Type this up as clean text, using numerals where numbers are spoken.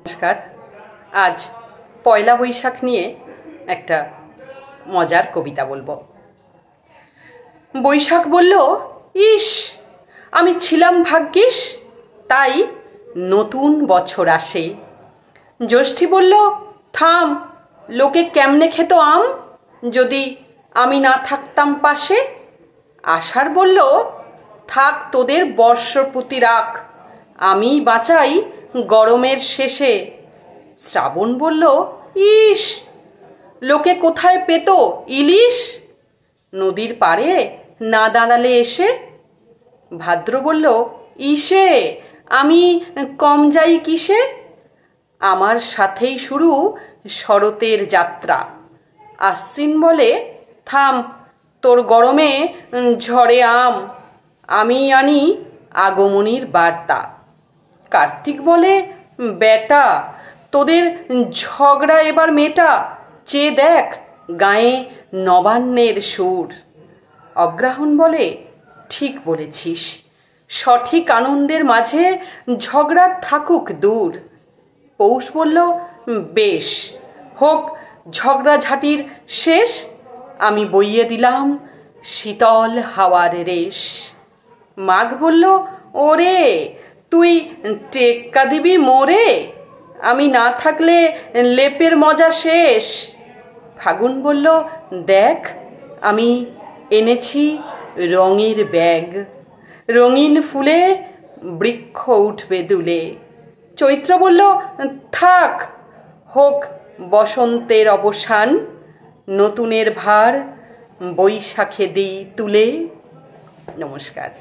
নমস্কার। আজ পয়লা বৈশাখ নিয়ে একটা মজার কবিতা বলবো। বৈশাখ বলল, ইস আমি ছিলাম ভাগ্যিস, তাই নতুন বছর আসে। জ্যৈষ্ঠী বলল, থাম, লোকে কেমনে খেত আম, যদি আমি না থাকতাম পাশে। আষাঢ় বলল, থাক তোদের বর্ষপতি রাখ, আমি বাঁচাই গরমের শেষে। শ্রাবণ বলল, ইস লোকে কোথায় পেত ইলিশ, নদীর পাড়ে না দাঁড়ালে এসে। ভাদ্র বলল, ইসে আমি কম যাই কিসে, আমার সাথেই শুরু শরতের যাত্রা। আশ্বিন বলে, থাম তোর গরমে ঝরে আম, আমি আনি আগমনীর বার্তা। কার্তিক বলে, বেটা তোদের ঝগড়া এবার মেটা, চেয়ে দেখ গায়ে নবান্নের সুর। অগ্রহায়ণ বলে, ঠিক বলেছিস, সঠিক আনন্দের মাঝে ঝগড়া থাকুক দূর। পৌষ বলল, বেশ হোক ঝগড়াঝাটির শেষ, আমি বইয়ে দিলাম শীতল হাওয়ার রেশ। মাঘ বলল, ওরে তুই টেক্কা দিবি মোরে, আমি না থাকলে লেপের মজা শেষ। ফাগুন বলল, দেখ আমি এনেছি রঙের ব্যাগ, রঙিন ফুলে বৃক্ষ উঠবে দুলে। চৈত্র বলল, থাক হোক বসন্তের অবসান, নতুনের ভার বৈশাখে দিই তুলে। নমস্কার।